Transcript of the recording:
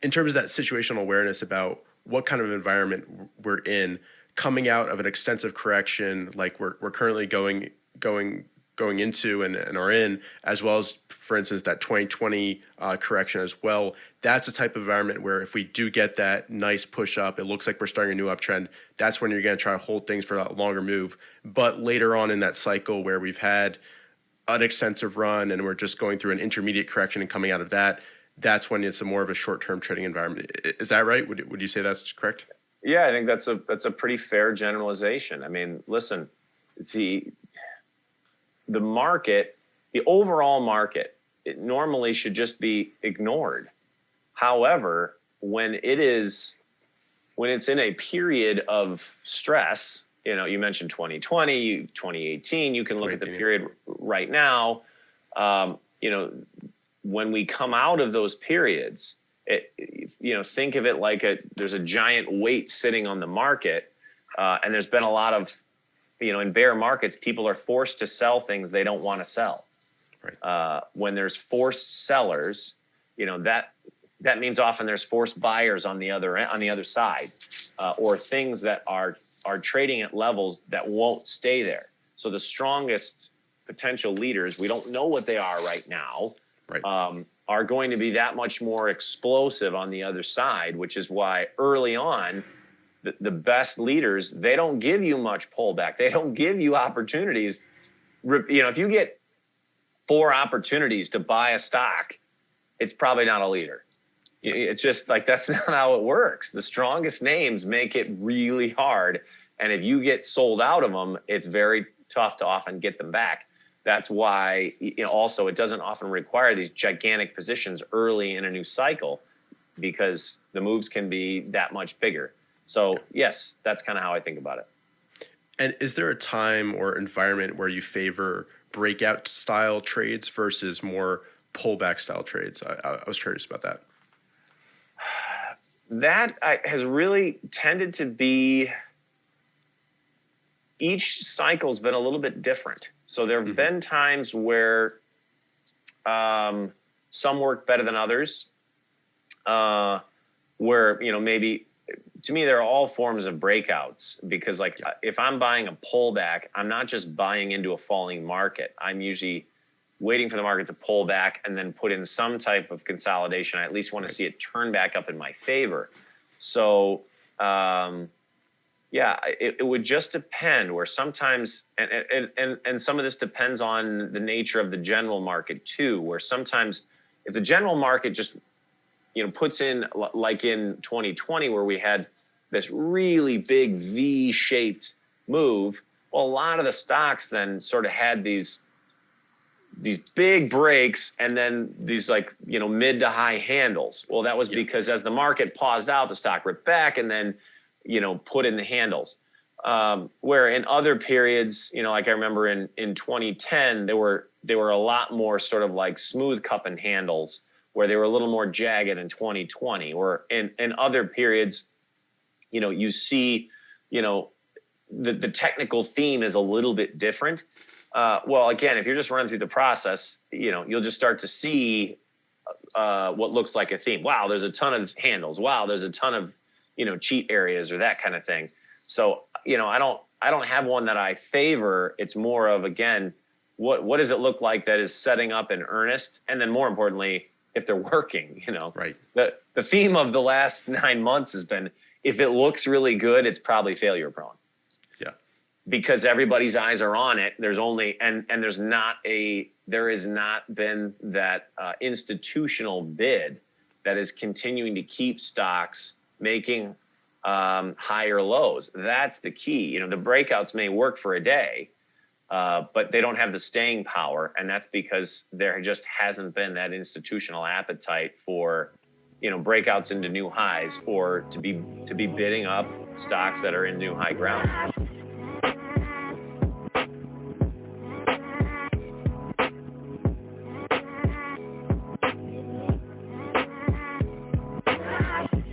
in terms of that situational awareness about what kind of environment we're in, coming out of an extensive correction like we're currently going into and are in, as well as, for instance, that 2020 correction as well. That's a type of environment where if we do get that nice push up, it looks like we're starting a new uptrend. That's when you're going to try to hold things for a longer move. But later on in that cycle where we've had an extensive run and we're just going through an intermediate correction and coming out of that, that's when it's a more of a short-term trading environment. Is that right? Would you say that's correct? Yeah, I think that's a pretty fair generalization. I mean, listen, the market, the overall market, it normally should just be ignored. However, when it's in a period of stress, you mentioned 2020, 2018, you can look at the period right now. When we come out of those periods, think of it like there's a giant weight sitting on the market, and there's been a lot of, in bear markets, people are forced to sell things they don't want to sell. Right. When there's forced sellers, that means often there's forced buyers on the other side, or things that are trading at levels that won't stay there. So the strongest potential leaders, we don't know what they are right now, right. Are going to be that much more explosive on the other side, which is why early on, the best leaders, they don't give you much pullback. They don't give you opportunities. If you get 4 opportunities to buy a stock, it's probably not a leader. It's just like, that's not how it works. The strongest names make it really hard. And if you get sold out of them, it's very tough to often get them back. That's why, also it doesn't often require these gigantic positions early in a new cycle, because the moves can be that much bigger. So yes, that's kind of how I think about it. And is there a time or environment where you favor breakout style trades versus more pullback style trades? I was curious about that. That has really tended to be, each cycle's been a little bit different. So there have been times where some work better than others, where, maybe, to me, they're all forms of breakouts, because if I'm buying a pullback, I'm not just buying into a falling market. I'm usually waiting for the market to pull back and then put in some type of consolidation. I at least want to see it turn back up in my favor. So, it would just depend, where sometimes, and some of this depends on the nature of the general market too, where sometimes if the general market just, puts in, like in 2020, where we had this really big V-shaped move, well, a lot of the stocks then sort of had these big breaks and then these mid to high handles. Well, that was because as the market paused out, the stock ripped back and then, put in the handles. Where in other periods, like I remember in 2010, they were a lot more sort of like smooth cup and handles, where they were a little more jagged in 2020, or in other periods, you see, the technical theme is a little bit different. Well, again, if you're just running through the process, you'll just start to see what looks like a theme. Wow, there's a ton of handles. Wow, there's a ton of, cheat areas or that kind of thing. So, I don't have one that I favor. It's more of, again, what does it look like that is setting up in earnest? And then more importantly, if they're working, Right. The theme of the last 9 months has been, if it looks really good, it's probably failure prone. Yeah. Because everybody's eyes are on it. There's only, and there has not been that institutional bid that is continuing to keep stocks making higher lows. That's the key. The breakouts may work for a day, but they don't have the staying power, and that's because there just hasn't been that institutional appetite for, breakouts into new highs, or to be bidding up stocks that are in new high ground.